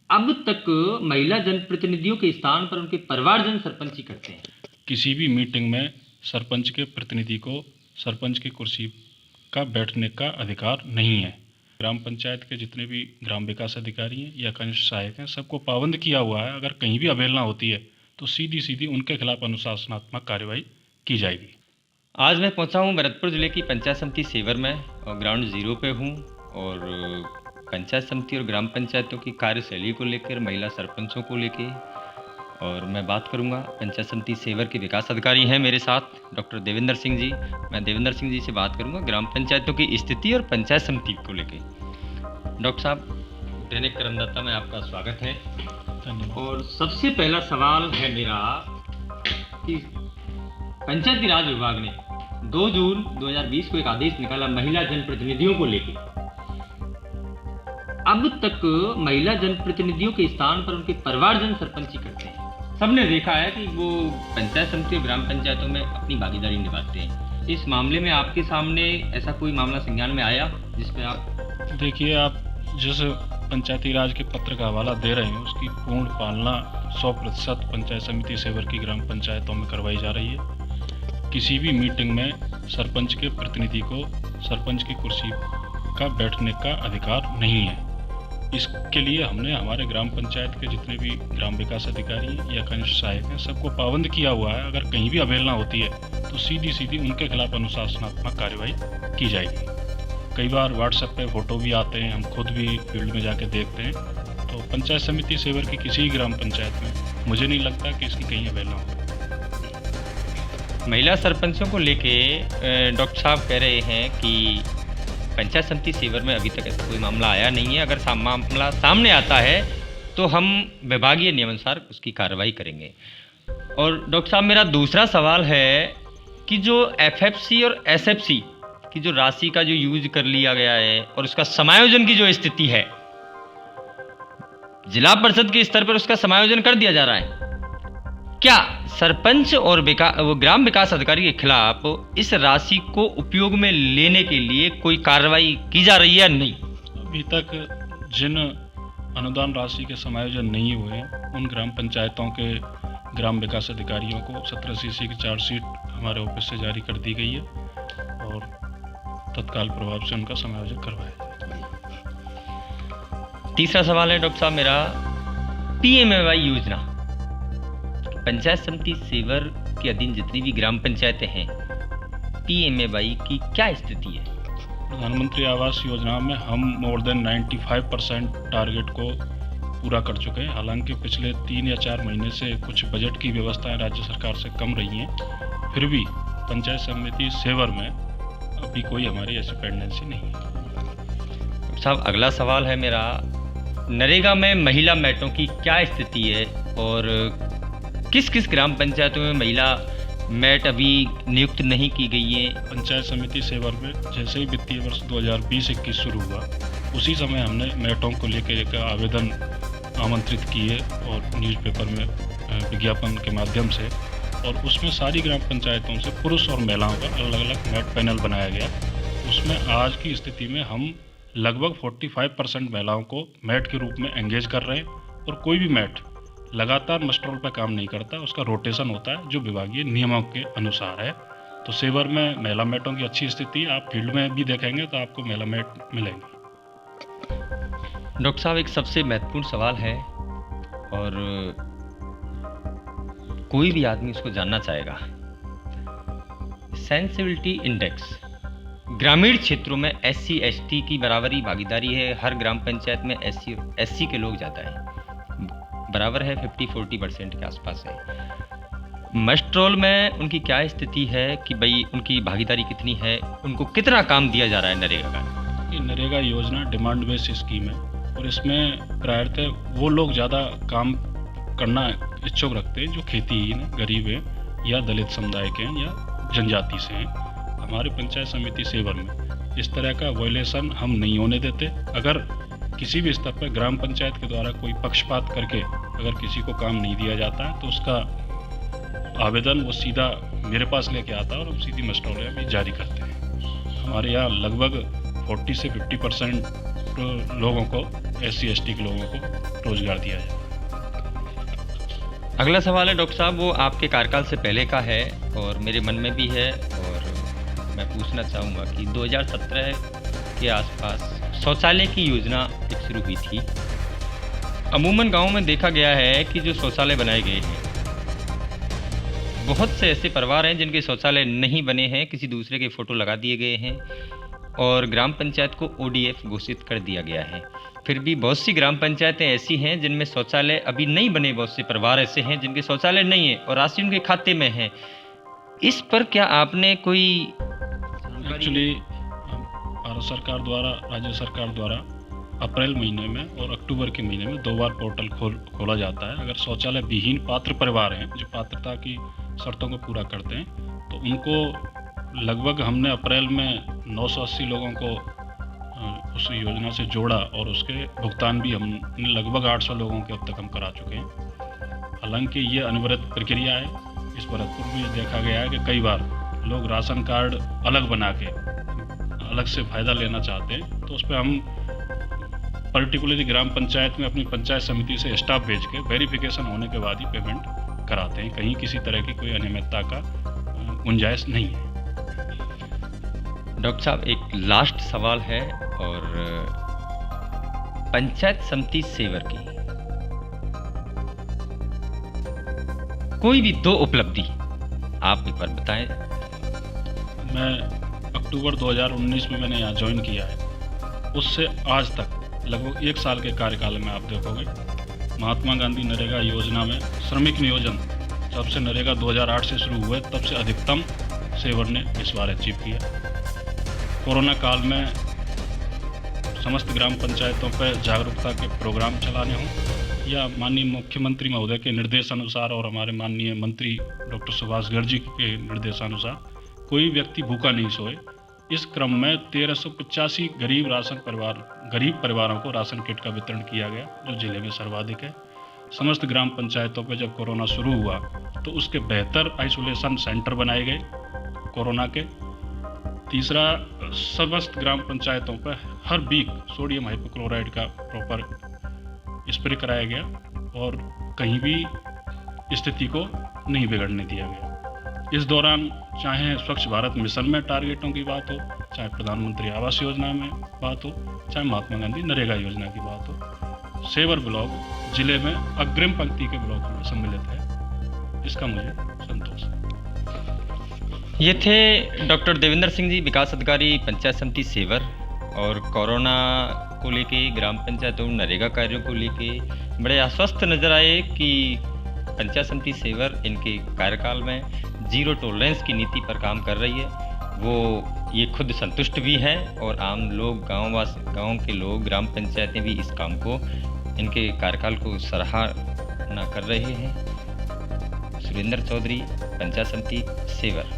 अब तक महिला जनप्रतिनिधियों के स्थान पर उनके परिवारजन सरपंची करते हैं। किसी भी मीटिंग में सरपंच के प्रतिनिधि को सरपंच की कुर्सी का बैठने का अधिकार नहीं है। ग्राम पंचायत के जितने भी ग्राम विकास अधिकारी हैं या कनिष्ठ सहायक हैं, सबको पाबंद किया हुआ है। अगर कहीं भी अवहेलना होती है तो सीधी सीधी उनके खिलाफ अनुशासनात्मक कार्रवाई की जाएगी। आज मैं पहुंचा हूं भरतपुर जिले की पंचायत समिति सेवर में और ग्राउंड जीरो पे हूं और पंचायत समिति और ग्राम पंचायतों की कार्यशैली को लेकर, महिला सरपंचों को लेकर और मैं बात करूंगा। पंचायत समिति सेवर के विकास अधिकारी हैं मेरे साथ डॉक्टर देवेंद्र सिंह जी। मैं देवेंद्र सिंह जी से बात करूंगा ग्राम पंचायतों की स्थिति और पंचायत समिति को लेकर। डॉक्टर साहब, दैनिक कर्मदाता में आपका स्वागत है। और सबसे पहला सवाल है मेरा कि पंचायती राज विभाग ने 2 जून 2020 को एक आदेश निकाला महिला जनप्रतिनिधियों को लेकर। अब तक महिला जनप्रतिनिधियों के स्थान पर उनके परिवारजन सरपंची करते हैं। सबने देखा है कि वो पंचायत समिति और ग्राम पंचायतों में अपनी भागीदारी निभाते हैं। इस मामले में आपके सामने ऐसा कोई मामला संज्ञान में आया जिसमें आप देखिए, आप जिस पंचायती राज के पत्र का हवाला दे रहे हैं उसकी पूर्ण पालना 100% पंचायत समिति सेवर की ग्राम पंचायतों में करवाई जा रही है। किसी भी मीटिंग में सरपंच के प्रतिनिधि को सरपंच की कुर्सी का बैठने का अधिकार नहीं है। इसके लिए हमने हमारे ग्राम पंचायत के जितने भी ग्राम विकास अधिकारी हैं या कनिष्ठ सहायक हैं, सबको पाबंद किया हुआ है। अगर कहीं भी अवहेलना होती है तो सीधी सीधी उनके खिलाफ अनुशासनात्मक कार्रवाई की जाएगी। कई बार व्हाट्सएप पे फोटो भी आते हैं, हम खुद भी फील्ड में जाके देखते हैं। तो पंचायत समिति सेवर की किसी भी ग्राम पंचायत में मुझे नहीं लगता कि इसकी कहीं अवहेलना हो। महिला सरपंचों को लेके डॉक्टर साहब कह रहे हैं कि पंचायत समिति सेवर में अभी तक ऐसा कोई मामला आया नहीं है। अगर मामला सामने आता है तो हम विभागीय नियमानुसार उसकी कार्रवाई करेंगे। और डॉक्टर साहब, मेरा दूसरा सवाल है कि जो एफएफसी और एसएफसी की जो राशि का जो यूज कर लिया गया है और उसका समायोजन की जो स्थिति है, जिला परिषद के स्तर पर उसका समायोजन कर दिया जा रहा है। क्या सरपंच और ग्राम विकास अधिकारी के खिलाफ इस राशि को उपयोग में लेने के लिए कोई कार्रवाई की जा रही है या नहीं? अभी तक जिन अनुदान राशि के समायोजन नहीं हुए उन ग्राम पंचायतों के ग्राम विकास अधिकारियों को 17 सीसी की चार्जशीट हमारे ऑफिस से जारी कर दी गई है और तत्काल प्रभाव से उनका समायोजन करवाया जाए। तीसरा सवाल है डॉक्टर साहब मेरा, पीएमएवाई योजना पंचायत समिति सेवर के अधीन जितनी भी ग्राम पंचायतें हैं, पीएमएवाई की क्या स्थिति है? प्रधानमंत्री आवास योजना में हम मोर देन 95% टारगेट को पूरा कर चुके हैं। हालांकि पिछले 3 या 4 महीने से कुछ बजट की व्यवस्थाएं राज्य सरकार से कम रही हैं, फिर भी पंचायत समिति सेवर में अभी कोई हमारी ऐसी पेंडेंसी नहीं है। साहब, अगला सवाल है मेरा, नरेगा में महिला मैटों की क्या स्थिति है और किस किस ग्राम पंचायतों में महिला मैट अभी नियुक्त नहीं की गई है? पंचायत समिति सेवर में जैसे ही वित्तीय वर्ष 2020-21 शुरू हुआ उसी समय हमने मैटों को लेकर एक आवेदन आमंत्रित किए और न्यूज़पेपर में विज्ञापन के माध्यम से, और उसमें सारी ग्राम पंचायतों से पुरुष और महिलाओं का अलग अलग मैट पैनल बनाया गया। उसमें आज की स्थिति में हम लगभग 45% महिलाओं को मैट के रूप में एंगेज कर रहे हैं और कोई भी मैट लगातार मस्टरोल पर काम नहीं करता, उसका रोटेशन होता है जो विभागीय नियमों के अनुसार है। तो सेवर में महिला मैटों की अच्छी स्थिति है। आप फील्ड में भी देखेंगे तो आपको महिला मैट मिलेंगे। डॉक्टर साहब, एक सबसे महत्वपूर्ण सवाल है और कोई भी आदमी उसको जानना चाहेगा। सेंसिबिलिटी इंडेक्स, ग्रामीण क्षेत्रों में एससी एसटी की बराबरी भागीदारी है। हर ग्राम पंचायत में एससी के लोग ज़्यादा हैं, बराबर है, 50-40% के आसपास है। मस्टरोल में उनकी क्या स्थिति है कि भाई उनकी भागीदारी कितनी है, उनको कितना काम दिया जा रहा है नरेगा का? ये नरेगा योजना डिमांड बेस्ड स्कीम है और इसमें प्रायतः वो लोग ज़्यादा काम करना इच्छुक रखते हैं जो खेतीहीन हैं, गरीब हैं या दलित समुदाय के हैं या जनजाति से हैं। हमारे पंचायत समिति सेवर में इस तरह का वायलेशन हम नहीं होने देते। अगर किसी भी स्तर पर ग्राम पंचायत के द्वारा कोई पक्षपात करके अगर किसी को काम नहीं दिया जाता है तो उसका आवेदन वो सीधा मेरे पास लेके आता है और हम सीधी मस्टरोल में भी जारी करते हैं। हमारे यहाँ लगभग 40 से 50% लोगों को, SC/ST के लोगों को रोजगार दिया जाए। अगला सवाल है डॉक्टर साहब, वो आपके कार्यकाल से पहले का है और मेरे मन में भी है, और मैं पूछना चाहूँगा कि 2017 के आसपास शौचालय की योजना एक शुरू हुई थी। अमूमन गाँव में देखा गया है कि जो शौचालय बनाए गए हैं, बहुत से ऐसे परिवार हैं जिनके शौचालय नहीं बने हैं, किसी दूसरे के फ़ोटो लगा दिए गए हैं और ग्राम पंचायत को ODF घोषित कर दिया गया है। फिर भी बहुत सी ग्राम पंचायतें ऐसी हैं जिनमें शौचालय अभी नहीं बने, बहुत से परिवार ऐसे हैं जिनके शौचालय नहीं है और राशि उनके खाते में है। इस पर क्या आपने कोई एक्चुअली भारत सरकार द्वारा, राज्य सरकार द्वारा अप्रैल महीने में और अक्टूबर के महीने में 2 बार पोर्टल खोला जाता है। अगर शौचालय विहीन पात्र परिवार हैं जो पात्रता की शर्तों को पूरा करते हैं, तो उनको लगभग हमने अप्रैल में 980 लोगों को उस योजना से जोड़ा और उसके भुगतान भी हमने लगभग 800 लोगों के अब तक हम करा चुके हैं। हालांकि ये अनवरत प्रक्रिया है। इस भरतपुर में देखा गया है कि कई बार लोग राशन कार्ड अलग बना के अलग से फ़ायदा लेना चाहते हैं, तो उस पर हम पर्टिकुलरली ग्राम पंचायत में अपनी पंचायत समिति से स्टाफ भेज के वेरिफिकेशन होने के बाद ही पेमेंट कराते हैं। कहीं किसी तरह की कोई अनियमितता का गुंजाइश नहीं है। डॉक्टर साहब, एक लास्ट सवाल है, और पंचायत समिति सेवर की कोई भी 2 उपलब्धि आप एक बार बताएं। मैं अक्टूबर 2019 में मैंने यहाँ ज्वाइन किया है, उससे आज तक लगभग 1 साल के कार्यकाल में आप देखोगे महात्मा गांधी नरेगा योजना में श्रमिक नियोजन जब से नरेगा 2008 से शुरू हुए तब से अधिकतम सेवर ने इस बार अचीव किया। कोरोना काल में समस्त ग्राम पंचायतों पर जागरूकता के प्रोग्राम चलाने हों या माननीय मुख्यमंत्री महोदय के निर्देशानुसार और हमारे माननीय मंत्री डॉक्टर सुभाष गर्ग के निर्देशानुसार कोई व्यक्ति भूखा नहीं सोए, इस क्रम में 1385 गरीब परिवारों को राशन किट का वितरण किया गया, जो जिले में सर्वाधिक है। समस्त ग्राम पंचायतों पर जब कोरोना शुरू हुआ तो उसके बेहतर आइसोलेशन सेंटर बनाए गए कोरोना के। तीसरा, समस्त ग्राम पंचायतों पर हर वीक सोडियम हाइपोक्लोराइड का प्रॉपर स्प्रे कराया गया और कहीं भी स्थिति को नहीं बिगड़ने दिया गया। इस दौरान चाहे स्वच्छ भारत मिशन में टारगेटों की बात हो, चाहे प्रधानमंत्री आवास योजना में बात हो, चाहे महात्मा गांधी नरेगा योजना की बात हो, सेवर ब्लॉक जिले में अग्रिम पंक्ति के ब्लॉक में सम्मिलित है। इसका मुझे संतोष है। ये थे डॉक्टर देवेंद्र सिंह जी, विकास अधिकारी पंचायत समिति सेवर, और कोरोना को लेके, ग्राम पंचायतों नरेगा कार्यों को लेके बड़े आश्वस्त नजर आए कि पंचायत समिति सेवर इनके कार्यकाल में जीरो टॉलरेंस की नीति पर काम कर रही है। वो ये खुद संतुष्ट भी हैं और आम लोग, गाँव के लोग, ग्राम पंचायतें भी इस काम को, इनके कार्यकाल को सराहना कर रहे हैं। सुरेंद्र चौधरी, पंचायत समिति सेवर।